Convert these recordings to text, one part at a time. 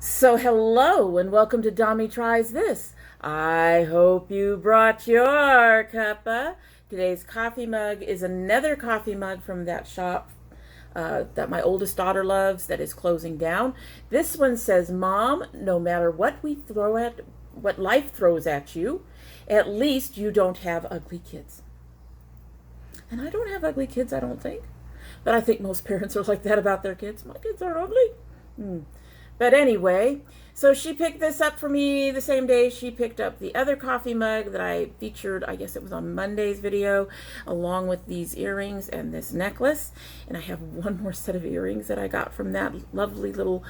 So hello and welcome to domytriesthis. I hope you brought your cuppa. Today's coffee mug is another coffee mug from that shop that my oldest daughter loves that is closing down. This one says, "Mom, no matter what life throws at you, at least you don't have ugly kids." And I don't have ugly kids, I don't think. But I think most parents are like that about their kids. My kids aren't ugly. But anyway, so she picked this up for me the same day she picked up the other coffee mug that I featured, I guess it was on Monday's video, along with these earrings and this necklace. And I have one more set of earrings that I got from that lovely little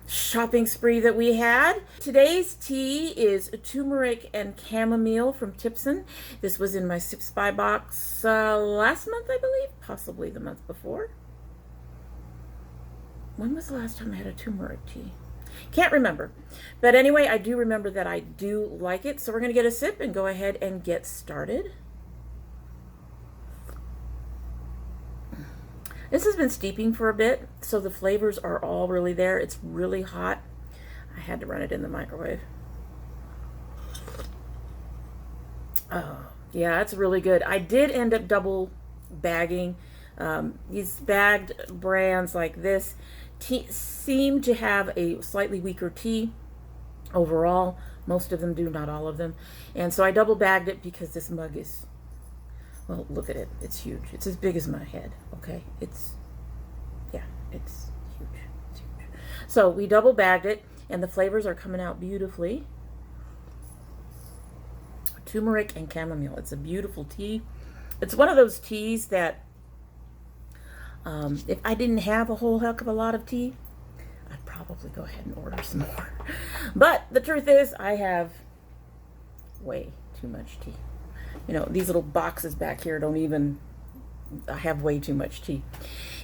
shopping spree that we had. Today's tea is turmeric and chamomile from Tipson. This was in my Sips by box last month, I believe, possibly the month before. When was the last time I had a turmeric tea? Can't remember. But anyway, I do remember that I do like it. So we're going to get a sip and go ahead and get started. This has been steeping for a bit, so the flavors are all really there. It's really hot. I had to run it in the microwave. Oh, yeah, it's really good. I did end up double bagging. These bagged brands like this seem to have a slightly weaker tea overall. Most of them do, not all of them. And so I double bagged it because this mug is, well, look at it. It's huge. It's as big as my head, okay? It's huge. It's huge. So we double bagged it, and the flavors are coming out beautifully. Turmeric and chamomile. It's a beautiful tea. It's one of those teas that if I didn't have a whole heck of a lot of tea, I'd probably go ahead and order some more. But the truth is, I have way too much tea. You know, these little boxes back here I have way too much tea.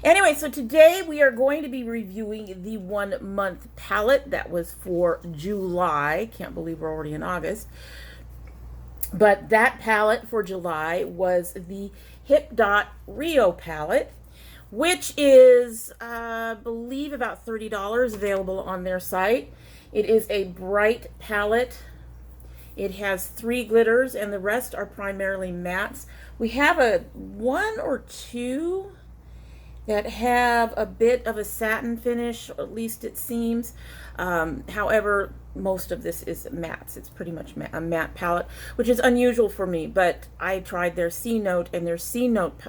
Anyway, so today we are going to be reviewing the 1 month palette that was for July. Can't believe we're already in August. But that palette for July was the HipDot Rio palette, which is, I believe, about $30 available on their site. It is a bright palette. It has 3 glitters, and the rest are primarily mattes. We have one or two that have a bit of a satin finish, or at least it seems. However, most of this is mattes. It's pretty much a matte palette, which is unusual for me, but I tried their C Note, and their C Note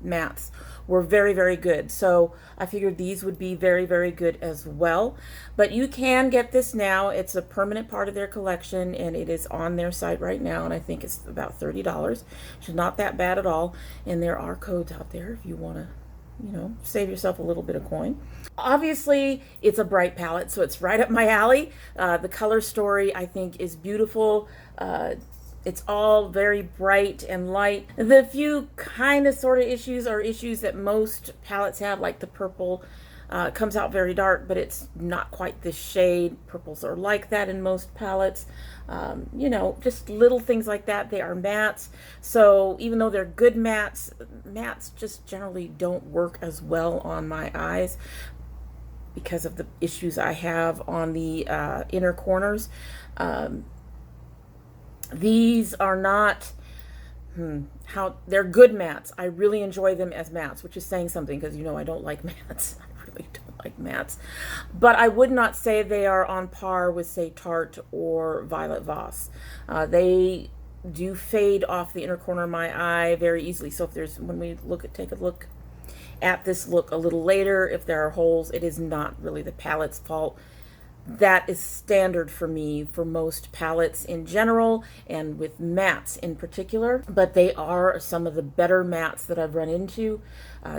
mattes were very, very good. So I figured these would be very, very good as well. But you can get this now. It's a permanent part of their collection, and it is on their site right now, and I think it's about $30. Which is not that bad at all. And there are codes out there if you want to, you know, save yourself a little bit of coin. Obviously, it's a bright palette, so it's right up my alley. The color story, I think, is beautiful. It's all very bright and light. The few kind of sort of issues are issues that most palettes have, like the purple comes out very dark, but it's not quite this shade. Purples are like that in most palettes. You know, just little things like that. They are mattes, so even though they're good mattes, mattes just generally don't work as well on my eyes because of the issues I have on the inner corners. These are not they're good mattes. I really enjoy them as mattes, which is saying something because, you know, I don't like mattes. I really don't like mattes. But I would not say they are on par with, say, Tarte or Violet Voss. They do fade off the inner corner of my eye very easily. So if there's, when we take a look at this look a little later, if there are holes, it is not really the palette's fault. That is standard for me for most palettes in general and with mattes in particular, but they are some of the better mattes that I've run into.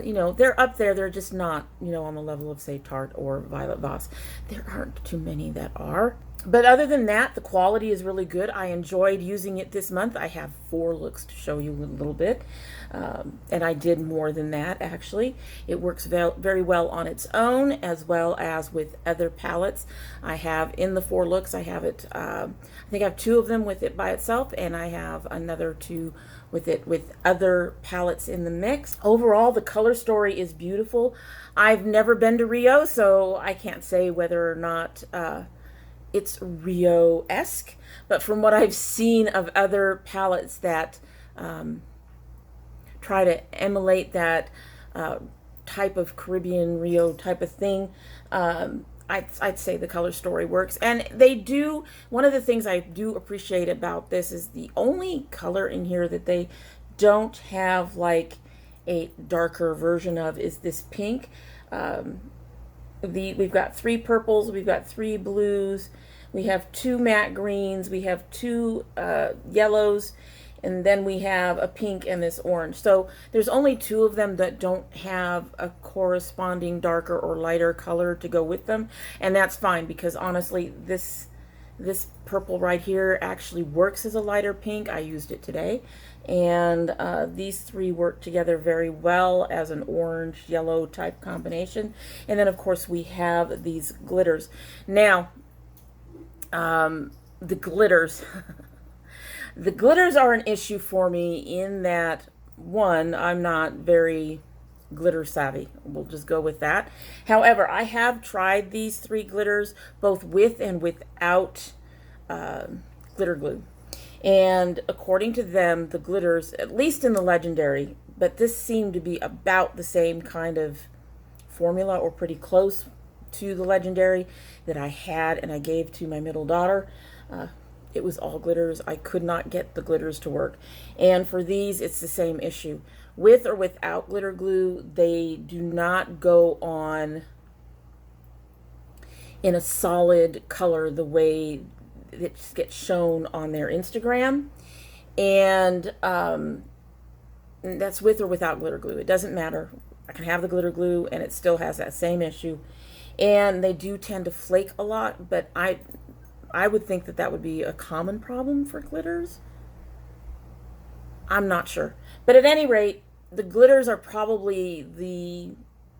You know, they're up there. They're just not, you know, on the level of, say, Tarte or Violet Voss. There aren't too many that are. But other than that, the quality is really good. I enjoyed using it this month. I have 4 looks to show you a little bit. And I did more than that, actually. It works very well on its own, as well as with other palettes. I have, in the 4 looks, I have it, I think I have 2 of them with it by itself, and I have another 2 with it with other palettes in the mix. Overall, the color story is beautiful. I've never been to Rio, so I can't say whether or not it's Rio-esque, but from what I've seen of other palettes that try to emulate that type of Caribbean Rio type of thing, I'd say the color story works. And they do, one of the things I do appreciate about this is the only color in here that they don't have like a darker version of is this pink. We've got 3 purples, we've got 3 blues, we have 2 matte greens, we have 2 yellows, and then we have a pink and this orange. So there's only 2 of them that don't have a corresponding darker or lighter color to go with them, and that's fine, because honestly this purple right here actually works as a lighter pink. I used it today, and these 3 work together very well as an orange yellow type combination. And then of course we have these glitters. Now the glitters the glitters are an issue for me in that, one, I'm not very glitter savvy. We'll just go with that. However, I have tried these 3 glitters both with and without glitter glue. And according to them, the glitters, at least in the Legendary, but this seemed to be about the same kind of formula or pretty close to the Legendary that I had and I gave to my middle daughter. It was all glitters. I could not get the glitters to work. And for these, it's the same issue. With or without glitter glue, they do not go on in a solid color the way it gets shown on their Instagram. And that's with or without glitter glue. It doesn't matter. I can have the glitter glue and it still has that same issue. And they do tend to flake a lot, but I would think that that would be a common problem for glitters. I'm not sure. But at any rate, the glitters are probably the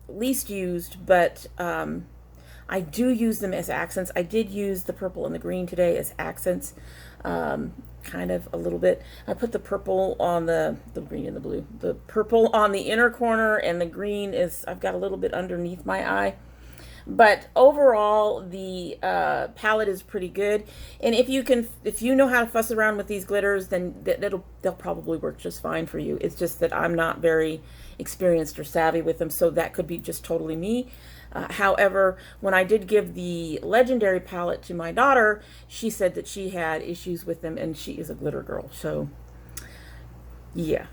least used, but I do use them as accents. I did use the purple and the green today as accents, kind of a little bit. I put the purple on the green and the blue. The purple on the inner corner, and the green is, I've got a little bit underneath my eye. But overall, the palette is pretty good. And if you know how to fuss around with these glitters, then they'll probably work just fine for you. It's just that I'm not very experienced or savvy with them, so that could be just totally me. However, when I did give the Legendary palette to my daughter, she said that she had issues with them, and she is a glitter girl. So, yeah.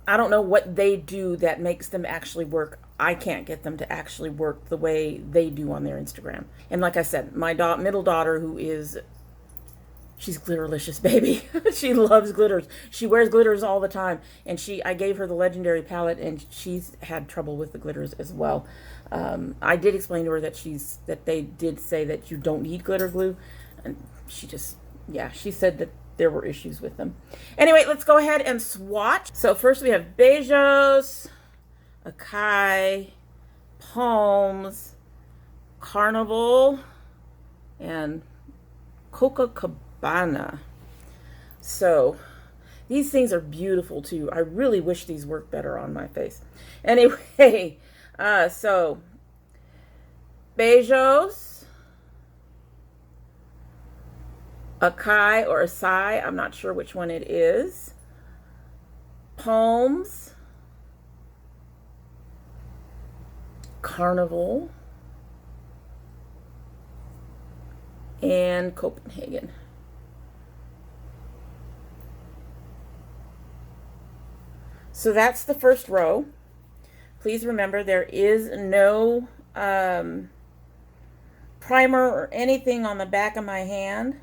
I don't know what they do that makes them actually work. I can't get them to actually work the way they do on their Instagram. And like I said, my middle daughter, she's glitterlicious, baby. She loves glitters. She wears glitters all the time. And I gave her the Legendary palette, and she's had trouble with the glitters as well. I did explain to her that they did say that you don't need glitter glue. And she said that there were issues with them. Anyway, let's go ahead and swatch. So first we have Bejos, Acai, Palms, Carnival, and Copacabana. So these things are beautiful too. I really wish these worked better on my face. Anyway, so Bejos, Acai or Acai, I'm not sure which one it is. Palms, Carnival, and Copenhagen. So that's the first row. Please remember there is no primer or anything on the back of my hand.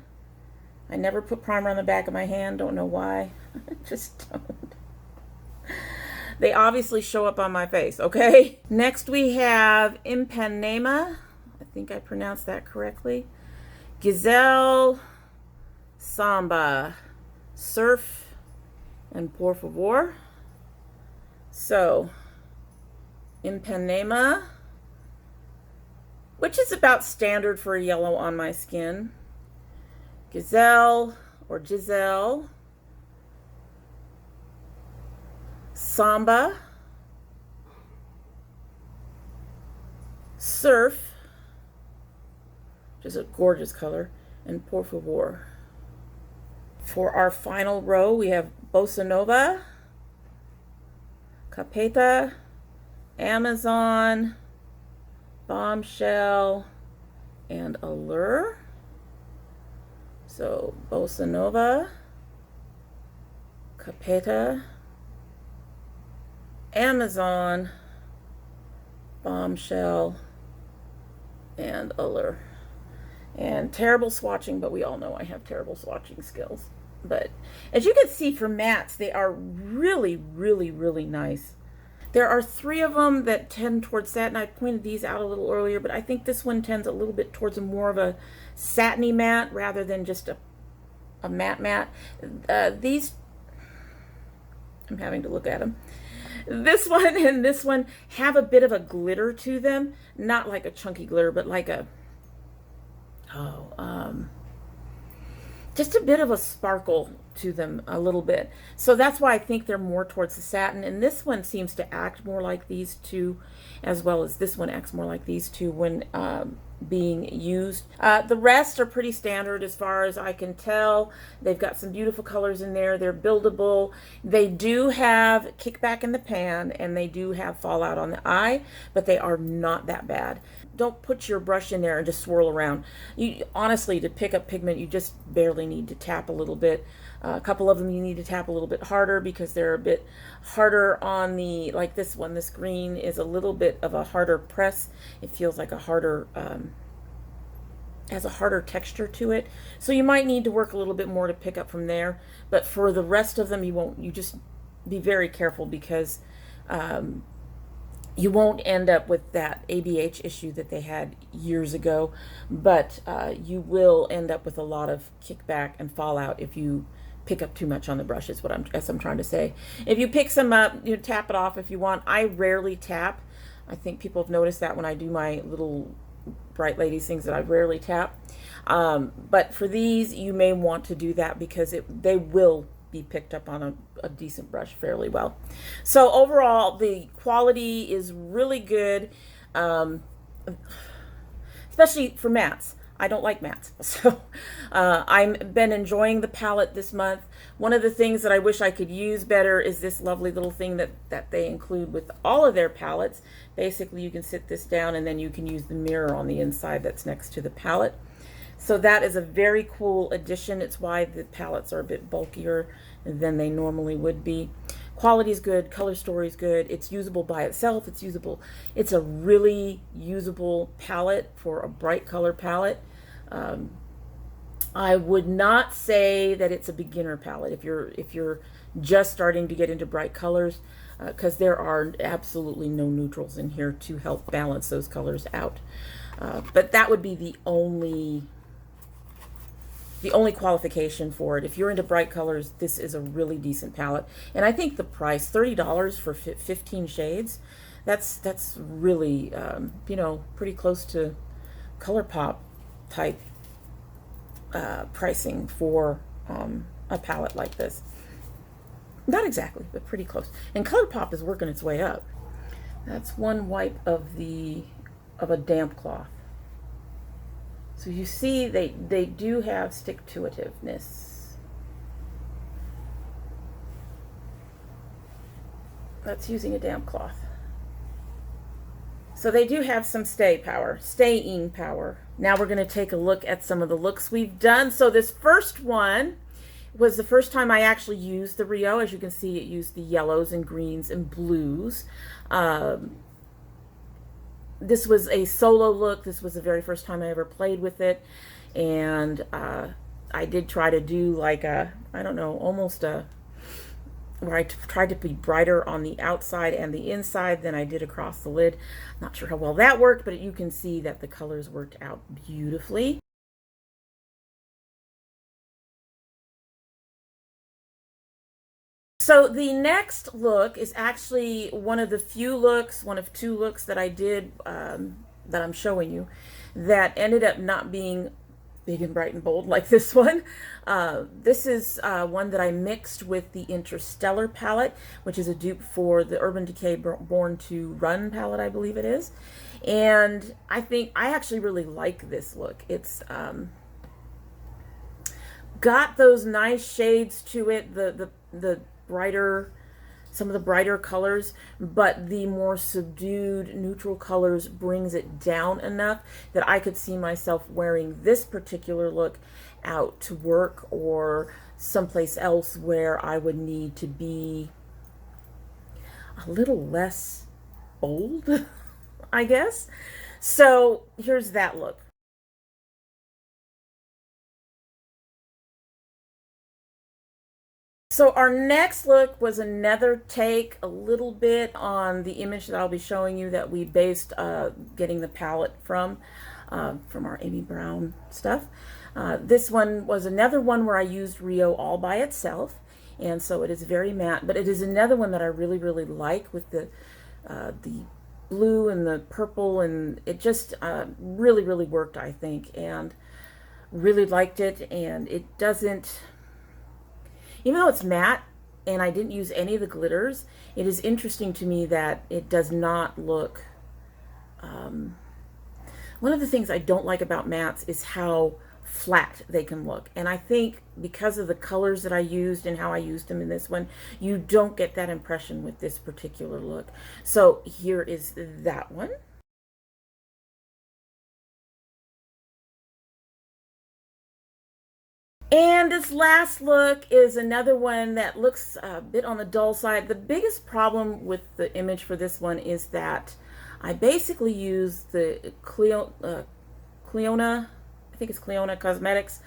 I never put primer on the back of my hand. Don't know why. I just don't. They obviously show up on my face, okay? Next we have Ipanema. I think I pronounced that correctly. Gazelle, Samba, Surf, and Por Favor. So, Impanema, which is about standard for a yellow on my skin. Gazelle or Giselle, Samba, Surf, which is a gorgeous color, and Por Favor. For our final row, we have Bossa Nova, Capeta, Amazon, Bombshell, and Allure. So Bossa Nova, Capeta, Amazon, Bombshell, and Allure. And terrible swatching, but we all know I have terrible swatching skills. But as you can see for mattes, they are really, really, really nice. There are 3 of them that tend towards satin. I pointed these out a little earlier, but I think this one tends a little bit towards more of a satiny matte rather than just a matte. These, I'm having to look at them. This one and this one have a bit of a glitter to them. Not like a chunky glitter, but like a, just a bit of a sparkle to them a little bit. So that's why I think they're more towards the satin. And this one seems to act more like these two, as well as this one acts more like these two when being used. The rest are pretty standard as far as I can tell. They've got some beautiful colors in there. They're buildable. They do have kickback in the pan and they do have fallout on the eye, but they are not that bad. Don't put your brush in there and just swirl around. You honestly, to pick up pigment, you just barely need to tap a little bit. A couple of them you need to tap a little bit harder because they're a bit harder on the, like this one, this green is a little bit of a harder press. It feels like a harder, has a harder texture to it. So you might need to work a little bit more to pick up from there. But for the rest of them, you won't, you just be very careful because you won't end up with that ABH issue that they had years ago, but you will end up with a lot of kickback and fallout if you pick up too much on the brush, is what I'm trying to say. If you pick some up, you tap it off if you want. I rarely tap. I think people have noticed that when I do my little Bright Ladies things that I rarely tap. But for these, you may want to do that because they will be picked up on a decent brush fairly well. So overall, the quality is really good, especially for mattes. I don't like mattes, so I've been enjoying the palette this month. One of the things that I wish I could use better is this lovely little thing that they include with all of their palettes. Basically, you can sit this down and then you can use the mirror on the inside that's next to the palette. So that is a very cool addition. It's why the palettes are a bit bulkier than they normally would be. Quality is good, color story is good, it's usable by itself, it's usable. It's a really usable palette for a bright color palette. I would not say that it's a beginner palette if you're just starting to get into bright colors, because there are absolutely no neutrals in here to help balance those colors out. But that would be the only qualification for it. If you're into bright colors, this is a really decent palette. And I think the price, $30 for 15 shades, that's really, you know, pretty close to ColourPop type pricing for a palette like this. Not exactly, but pretty close. And ColourPop is working its way up. That's one wipe of a damp cloth. So you see they do have stick-to-itiveness. That's using a damp cloth. So they do have some staying power. Now we're going to take a look at some of the looks we've done. So this first one was the first time I actually used the Rio. As you can see, it used the yellows and greens and blues. This was a solo look. This was the very first time I ever played with it. And I did try to do like a, I don't know, almost a where I tried to be brighter on the outside and the inside than I did across the lid. Not sure how well that worked, but you can see that the colors worked out beautifully. So the next look is actually one of the few looks, one of two looks that I did that I'm showing you that ended up not being big and bright and bold like this one. This is one that I mixed with the Interstellar palette, which is a dupe for the Urban Decay Born to Run palette, I believe it is. And I actually really like this look. It's got those nice shades to it, the brighter, some of the brighter colors, but the more subdued neutral colors brings it down enough that I could see myself wearing this particular look out to work or someplace else where I would need to be a little less bold, I guess. So here's that look. So our next look was another take a little bit on the image that I'll be showing you that we based getting the palette from our Amy Brown stuff. This one was another one where I used Rio all by itself, and so it is very matte, but it is another one that I really, really like with the blue and the purple, and it just really, really worked, I think, and really liked it. And it doesn't, even though it's matte and I didn't use any of the glitters, it is interesting to me that it does not look, one of the things I don't like about mattes is how flat they can look. And I think because of the colors that I used and how I used them in this one, you don't get that impression with this particular look. So here is that one. And this last look is another one that looks a bit on the dull side. The biggest problem with the image for this one is that I basically used the Cleona, I think it's Cleona Cosmetics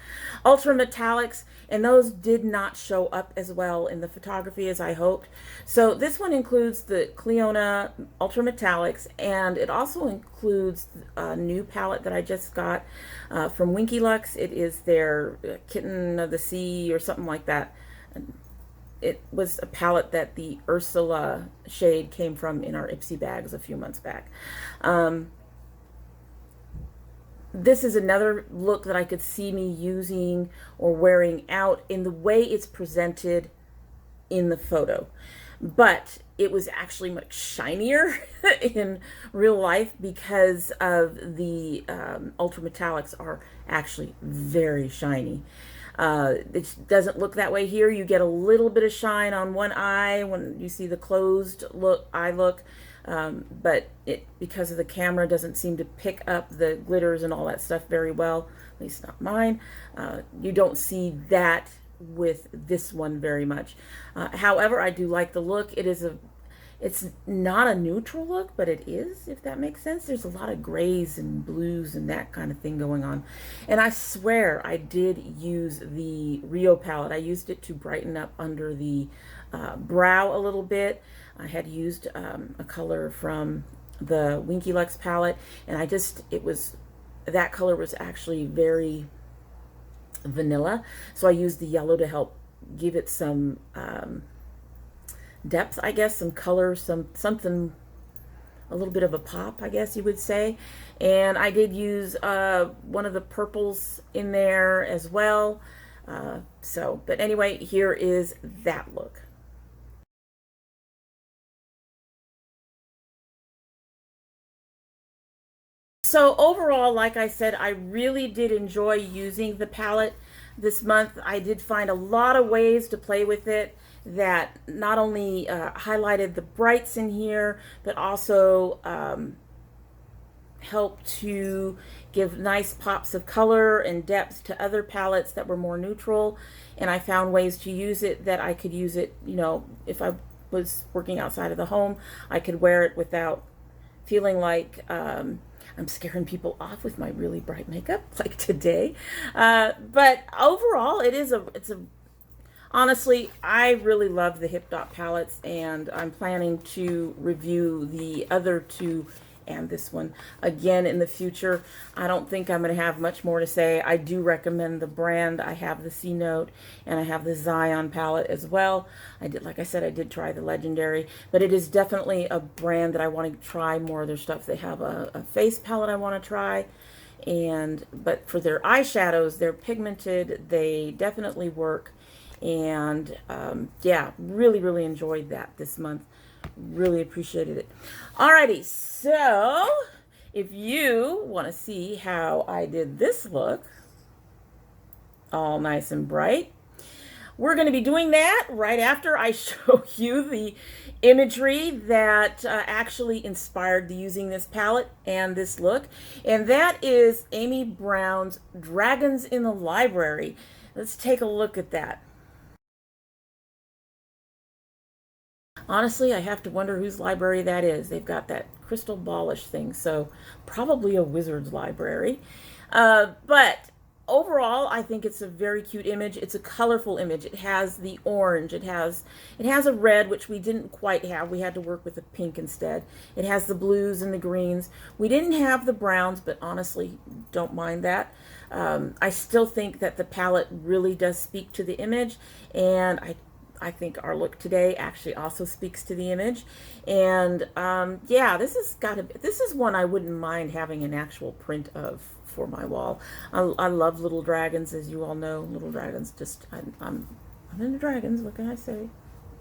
Ultra Metallics, and those did not show up as well in the photography as I hoped. So this one includes the Cleona Ultra Metallics, and it also includes a new palette that I just got from Winky Lux. It is their Kitten of the Sea or something like that. It was a palette that the Ursula shade came from in our Ipsy bags a few months back. This is another look that I could see me using or wearing out in the way it's presented in the photo. But it was actually much shinier in real life because of the Ultra Metallics are actually very shiny. It doesn't look that way here. You get a little bit of shine on one eye when you see the closed eye look. But it, because of the camera, doesn't seem to pick up the glitters and all that stuff very well, at least not mine. You don't see that with this one very much. However, I do like the look. It's not a neutral look, but it is, if that makes sense. There's a lot of grays and blues and that kind of thing going on. And I swear I did use the Rio palette. I used it to brighten up under the brow a little bit. I had used a color from the Winky Lux palette, and that color was actually very vanilla. So I used the yellow to help give it some depth, I guess, some color, something, a little bit of a pop, I guess you would say. And I did use one of the purples in there as well. But anyway, here is that look. So overall, like I said, I really did enjoy using the palette this month. I did find a lot of ways to play with it that not only highlighted the brights in here, but also helped to give nice pops of color and depth to other palettes that were more neutral. And I found ways to use it that I could use it, you know, if I was working outside of the home, I could wear it without feeling like I'm scaring people off with my really bright makeup like today. But overall, it's a Honestly, I really love the HipDot palettes, and I'm planning to review the other two and this one again in the future. I don't think I'm going to have much more to say. I do recommend the brand. I have the C Note and I have the Zion palette as well. I did, like I said, I did try the Legendary, but it is definitely a brand that I want to try more of their stuff. They have a face palette I want to try. But for their eyeshadows, they're pigmented. They definitely work. And yeah, really enjoyed that this month. Really appreciated it. Alrighty, so if you want to see how I did this look, all nice and bright, we're going to be doing that right after I show you the imagery that actually inspired using this palette and this look. And that is Amy Brown's Dragons in the Library. Let's take a look at that. Honestly, I have to wonder whose library that is. They've got that crystal ballish thing, so probably a wizard's library. But overall, I think it's a very cute image. It's a colorful image. It has the orange. It has a red, which we didn't quite have. We had to work with the pink instead. It has the blues and the greens. We didn't have the browns, but honestly, don't mind that. I still think that the palette really does speak to the image, and I think our look today actually also speaks to the image. And yeah, this is one I wouldn't mind having an actual print of for my wall. I love little dragons, as you all know. Little dragons, just I'm into dragons. What can I say?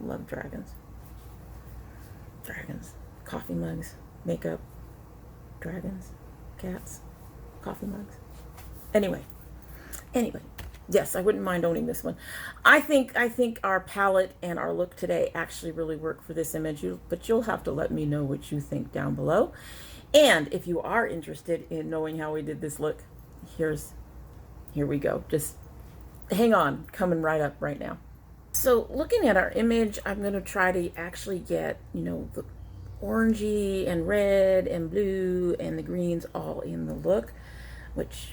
Love dragons. Dragons, coffee mugs, makeup, dragons, cats, coffee mugs. Anyway. Yes, I wouldn't mind owning this one. I think our palette and our look today actually really work for this image, but you'll have to let me know what you think down below. And if you are interested in knowing how we did this look, here we go. Just hang on, coming right up right now. So looking at our image, I'm going to try to actually get, you know, the orangey and red and blue and the greens all in the look, which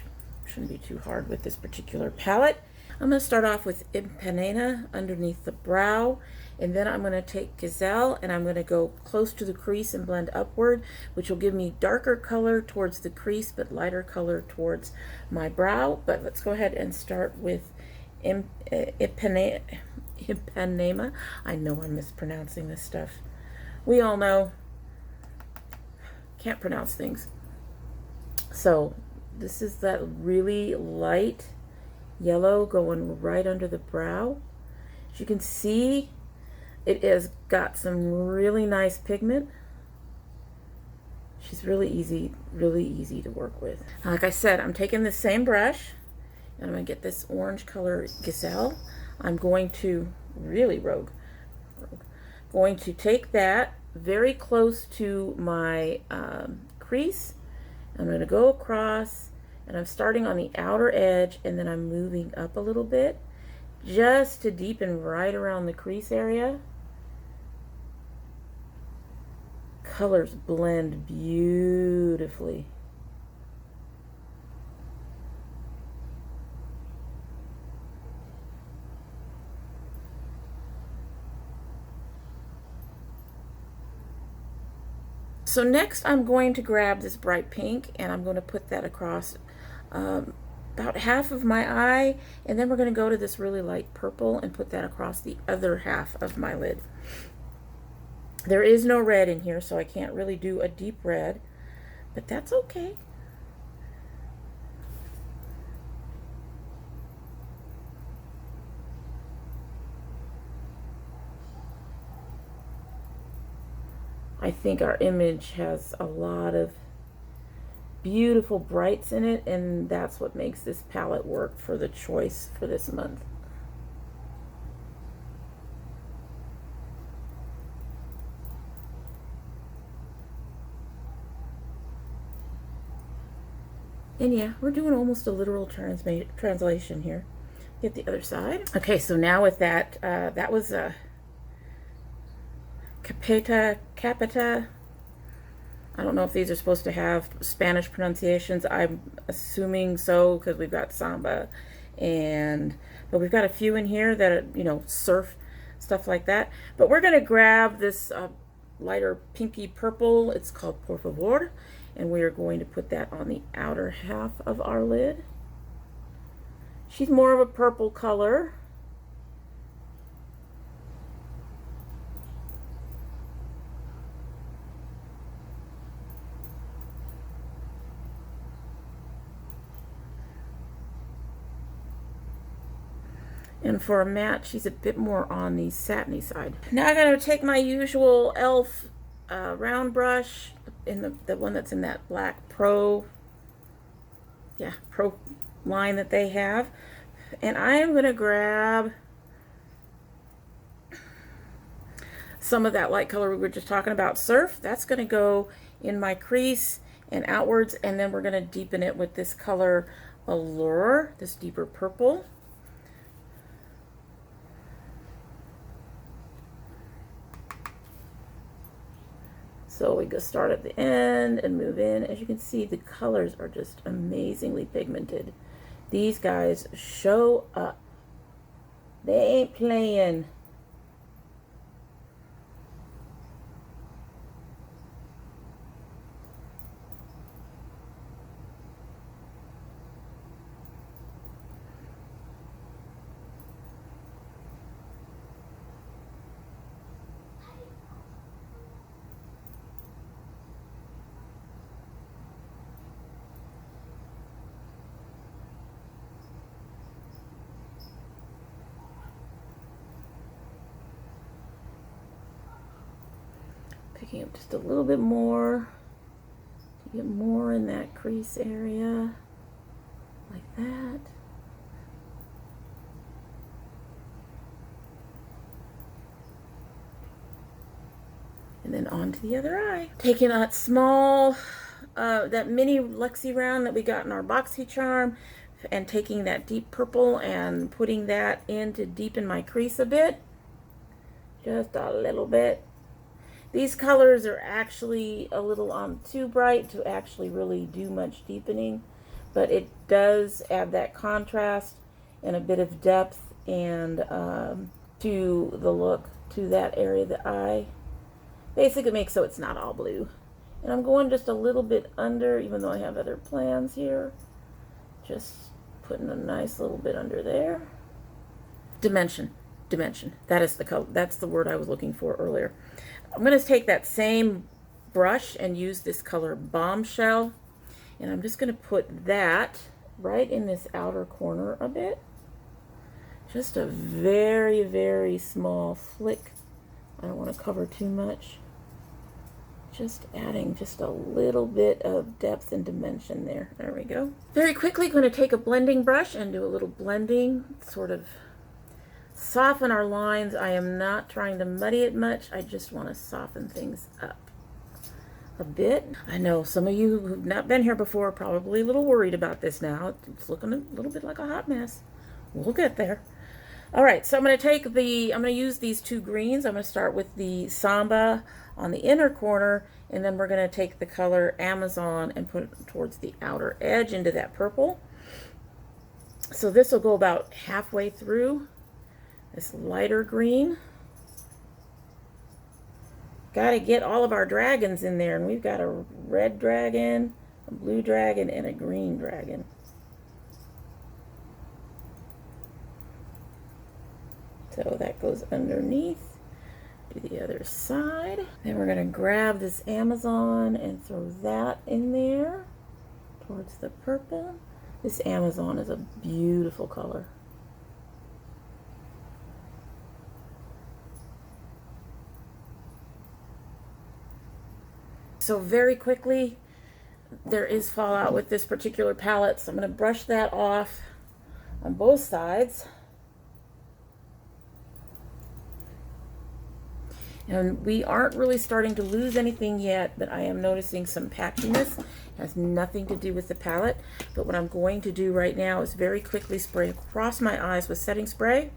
shouldn't be too hard with this particular palette. I'm going to start off with Impanena underneath the brow, and then I'm going to take Gazelle and I'm going to go close to the crease and blend upward, which will give me darker color towards the crease but lighter color towards my brow. But let's go ahead and start with Ipanema. I know I'm mispronouncing this stuff. We all know. Can't pronounce things. So this is that really light yellow going right under the brow. As you can see, it has got some really nice pigment. She's really easy to work with. Like I said, I'm taking the same brush and I'm going to get this orange color Gazelle. I'm going to, really rogue, going to take that very close to my crease. I'm going to go across, and I'm starting on the outer edge, and then I'm moving up a little bit just to deepen right around the crease area. Colors blend beautifully. So next I'm going to grab this bright pink and I'm going to put that across about half of my eye, and then we're going to go to this really light purple and put that across the other half of my lid. There is no red in here, so I can't really do a deep red, but that's okay. I think our image has a lot of beautiful brights in it, and that's what makes this palette work for the choice for this month. And yeah, we're doing almost a literal translation here. Get the other side. Okay, so now with that, that was a Capita. I don't know if these are supposed to have Spanish pronunciations. I'm assuming so because we've got Samba But we've got a few in here that are, you know, surf, stuff like that. But we're gonna grab this lighter pinky purple. It's called Por Favor, and we are going to put that on the outer half of our lid. She's more of a purple color. And for a matte, she's a bit more on the satiny side. Now I'm going to take my usual e.l.f. Round brush, in the one that's in that black Pro line that they have. And I am going to grab some of that light color we were just talking about, Surf. That's going to go in my crease and outwards. And then we're going to deepen it with this color Allure, this deeper purple. So we go start at the end and move in. As you can see, the colors are just amazingly pigmented. These guys show up. They ain't playing. Picking up just a little bit more to get more in that crease area, like that. And then on to the other eye. Taking that small, that mini Luxie round that we got in our BoxyCharm, and taking that deep purple and putting that in to deepen my crease a bit. Just a little bit. These colors are actually a little too bright to actually really do much deepening, but it does add that contrast and a bit of depth and to the look, to that area of the eye. Basically makes so it's not all blue. And I'm going just a little bit under, even though I have other plans here. Just putting a nice little bit under there. Dimension. That is the color. That's the word I was looking for earlier. I'm going to take that same brush and use this color Bombshell, and I'm just going to put that right in this outer corner a bit. Just a very, very small flick. I don't want to cover too much. Just adding just a little bit of depth and dimension there. There we go. Very quickly, going to take a blending brush and do a little blending, sort of soften our lines. I am not trying to muddy it much. I just want to soften things up a bit. I know some of you who've not been here before are probably a little worried about this now. It's looking a little bit like a hot mess. We'll get there. All right, so I'm going to use these two greens. I'm going to start with the Samba on the inner corner, and then we're going to take the color Amazon and put it towards the outer edge into that purple. So this will go about halfway through this lighter green. Got to get all of our dragons in there, and we've got a red dragon, a blue dragon, and a green dragon. So that goes underneath. Do the other side. Then we're going to grab this Amazon and throw that in there towards the purple. This Amazon is a beautiful color. So very quickly, there is fallout with this particular palette, so I'm going to brush that off on both sides. And we aren't really starting to lose anything yet, but I am noticing some patchiness. It has nothing to do with the palette, but what I'm going to do right now is very quickly spray across my eyes with setting spray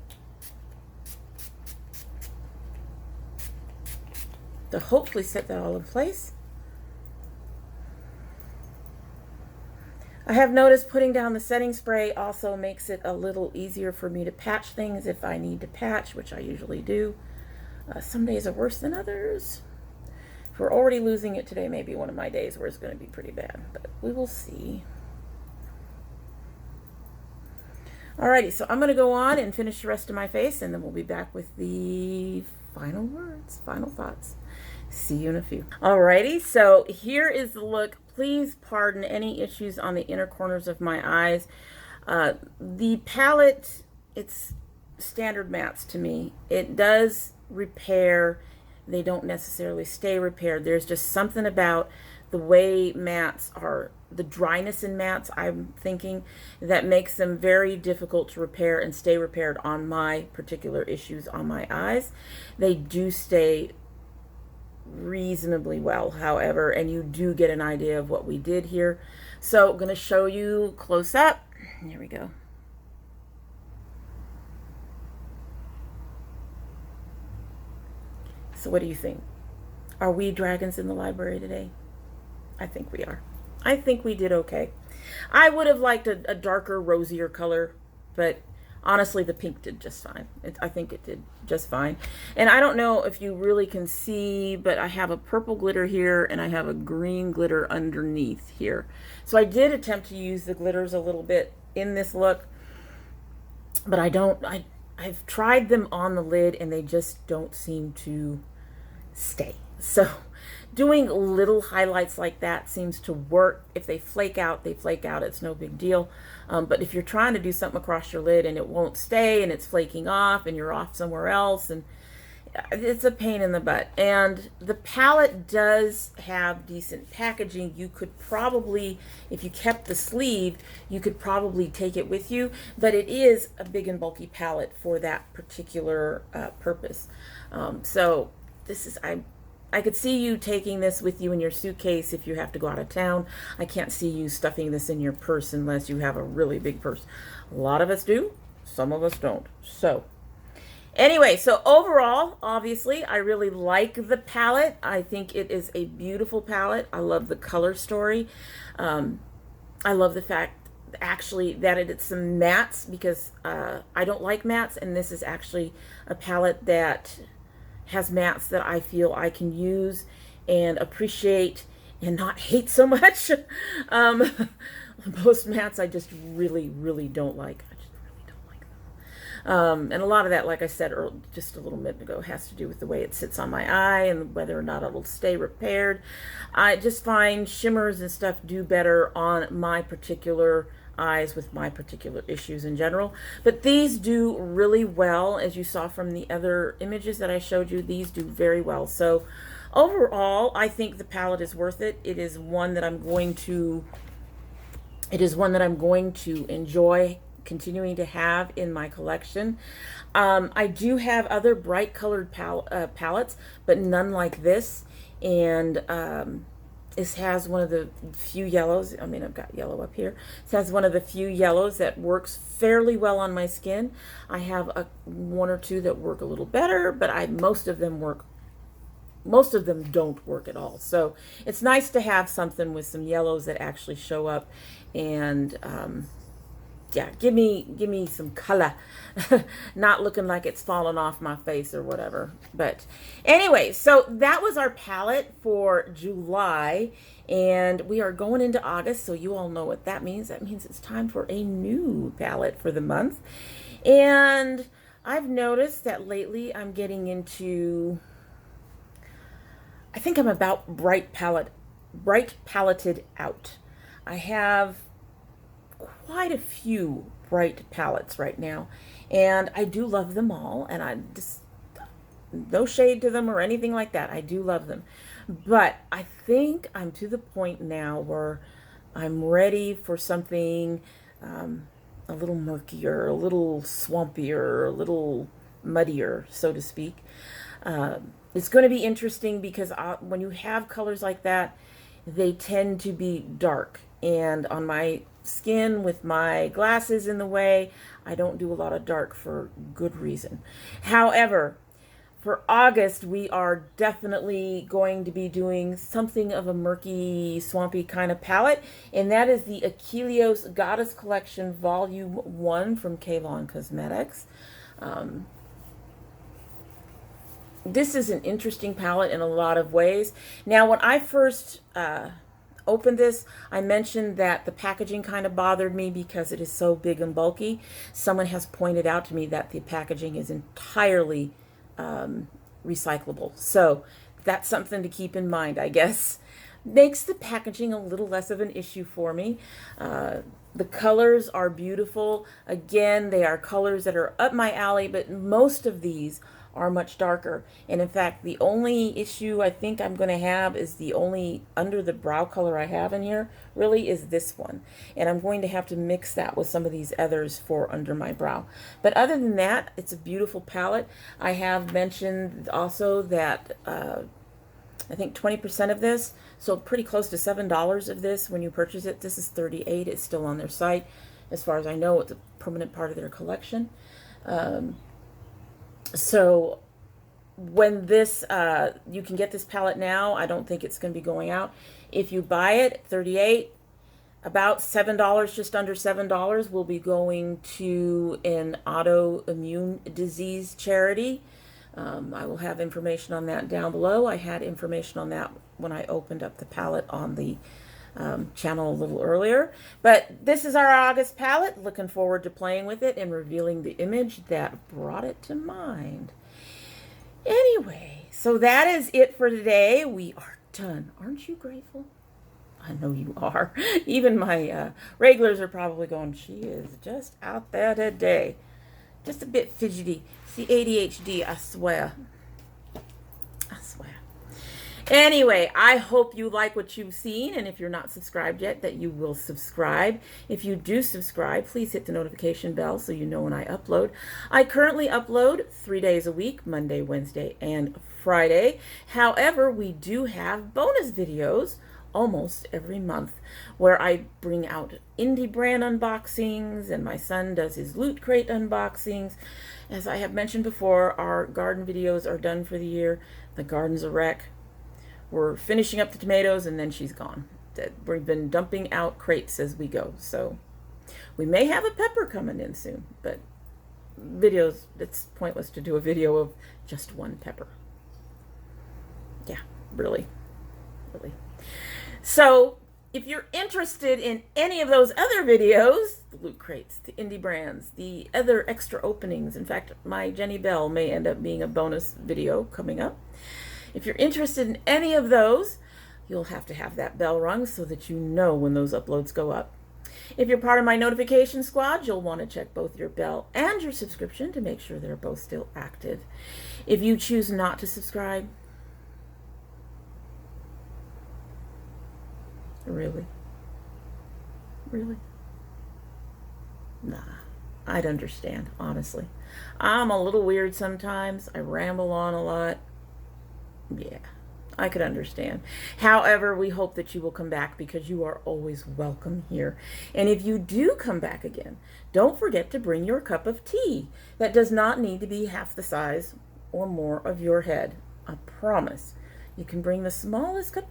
to hopefully set that all in place. I have noticed putting down the setting spray also makes it a little easier for me to patch things if I need to patch, which I usually do. Some days are worse than others. If we're already losing it today, maybe one of my days where it's going to be pretty bad, but we will see. Alrighty, so I'm going to go on and finish the rest of my face, and then we'll be back with the final words, final thoughts. See you in a few. Alrighty, so here is the look. Please pardon any issues on the inner corners of my eyes. The palette, it's standard mattes to me. It does repair. They don't necessarily stay repaired. There's just something about the way mattes are, the dryness in mattes, I'm thinking, that makes them very difficult to repair and stay repaired on my particular issues on my eyes. They do stay reasonably well, however, and you do get an idea of what we did here. So I'm going to show you close up. Here we go. So what do you think? Are we dragons in the library today? I think we are. I think we did okay. I would have liked a darker, rosier color, but honestly, the pink did just fine. I think it did just fine. And I don't know if you really can see, but I have a purple glitter here and I have a green glitter underneath here. So I did attempt to use the glitters a little bit in this look, but I've tried them on the lid and they just don't seem to stay. So doing little highlights like that seems to work. If they flake out, they flake out. It's no big deal. But if you're trying to do something across your lid and it won't stay and it's flaking off and you're off somewhere else, and it's a pain in the butt. And the palette does have decent packaging. You could probably, if you kept the sleeve, you could probably take it with you, but it is a big and bulky palette for that particular purpose. So this is, I could see you taking this with you in your suitcase if you have to go out of town. I can't see you stuffing this in your purse unless you have a really big purse. A lot of us do, some of us don't. So anyway, so overall, obviously, I really like the palette. I think it is a beautiful palette. I love the color story. I love the fact, actually, that it's some mattes, because I don't like mattes, and this is actually a palette that has mattes that I feel I can use and appreciate and not hate so much. Most mattes I just really, really don't like. I just really don't like them. And a lot of that, like I said just a little minute ago, has to do with the way it sits on my eye and whether or not it'll stay repaired. I just find shimmers and stuff do better on my particular eyes with my particular issues in general, but these do really well. As you saw from the other images that I showed you, these do very well. So overall, I think the palette is worth it. It is one that I'm going to enjoy continuing to have in my collection. I do have other bright colored palettes, but none like this. And this has one of the few yellows. I mean, I've got yellow up here. This has one of the few yellows that works fairly well on my skin. I have one or two that work a little better, but most of them don't work at all. So it's nice to have something with some yellows that actually show up and yeah, give me some color. Not looking like it's falling off my face or whatever. But anyway, so that was our palette for July, and we are going into August, so you all know what that means. That means it's time for a new palette for the month. And I've noticed that lately I'm getting into, I think I'm about bright paletted out. I have quite a few bright palettes right now, and I do love them all, and I just, no shade to them or anything like that. I do love them, but I think I'm to the point now where I'm ready for something a little murkier, a little swampier, a little muddier, so to speak. It's going to be interesting because when you have colors like that, they tend to be dark, and on my skin with my glasses in the way, I don't do a lot of dark for good reason. However, For August, we are definitely going to be doing something of a murky, swampy kind of palette, and that is the Achilleos Goddess Collection Volume 1 from Kalon Cosmetics. This is an interesting palette in a lot of ways. Now, when I first opened this, I mentioned that the packaging kind of bothered me because it is so big and bulky. Someone has pointed out to me that the packaging is entirely recyclable. So that's something to keep in mind, I guess. Makes the packaging a little less of an issue for me. The colors are beautiful. Again, they are colors that are up my alley, but most of these are much darker. And in fact, the only issue I think I'm going to have is the only under the brow color I have in here really is this one. And I'm going to have to mix that with some of these others for under my brow. But other than that, it's a beautiful palette. I have mentioned also that I think 20% of this, so pretty close to $7 of this when you purchase it. This is $38. It's still on their site. As far as I know, it's a permanent part of their collection. So when this, you can get this palette now. I don't think it's going to be going out. If you buy it, $38, about $7, just under $7 will be going to an autoimmune disease charity. I will have information on that down below. I had information on that when I opened up the palette on the channel a little earlier. But this is our August palette. Looking forward to playing with it and revealing the image that brought it to mind. Anyway, so that is it for today. We are done. Aren't you grateful? I know you are. Even my regulars are probably going, she is just out there today. Just a bit fidgety. It's the ADHD, I swear. I swear. Anyway, I hope you like what you've seen, and if you're not subscribed yet, that you will subscribe. If you do subscribe, please hit the notification bell so you know when I upload. I currently upload 3 days a week, Monday, Wednesday, and Friday. However, we do have bonus videos almost every month where I bring out indie brand unboxings, and my son does his Loot Crate unboxings. As I have mentioned before, our garden videos are done for the year. The garden's a wreck. We're finishing up the tomatoes, and then she's gone. We've been dumping out crates as we go. So we may have a pepper coming in soon, but videos, it's pointless to do a video of just one pepper. Yeah, really. So if you're interested in any of those other videos, the Loot Crates, the indie brands, the other extra openings, in fact, my Jenny Bell may end up being a bonus video coming up. If you're interested in any of those, you'll have to have that bell rung so that you know when those uploads go up. If you're part of my notification squad, you'll want to check both your bell and your subscription to make sure they're both still active. If you choose not to subscribe, really? Nah, I'd understand, honestly. I'm a little weird sometimes. I ramble on a lot. Yeah, I could understand. However, we hope that you will come back because you are always welcome here. And if you do come back again, don't forget to bring your cup of tea. That does not need to be half the size or more of your head. I promise. You can bring the smallest cup.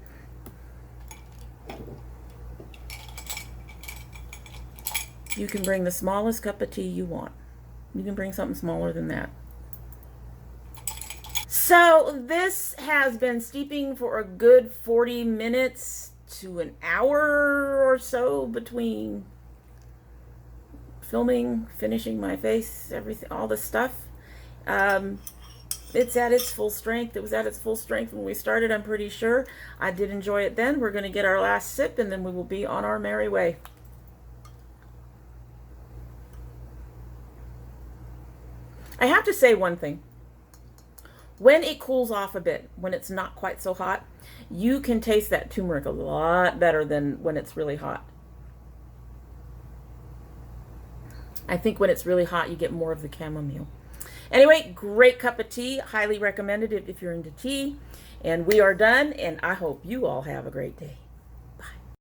You can bring the smallest cup of tea you want. You can bring something smaller than that. So this has been steeping for a good 40 minutes to an hour or so between filming, finishing my face, everything, all the stuff. It's at its full strength. It was at its full strength when we started, I'm pretty sure. I did enjoy it then. We're going to get our last sip and then we will be on our merry way. I have to say one thing. When it cools off a bit, when it's not quite so hot, you can taste that turmeric a lot better than when it's really hot. I think when it's really hot, you get more of the chamomile. Anyway, great cup of tea. Highly recommended it if you're into tea. And we are done, and I hope you all have a great day.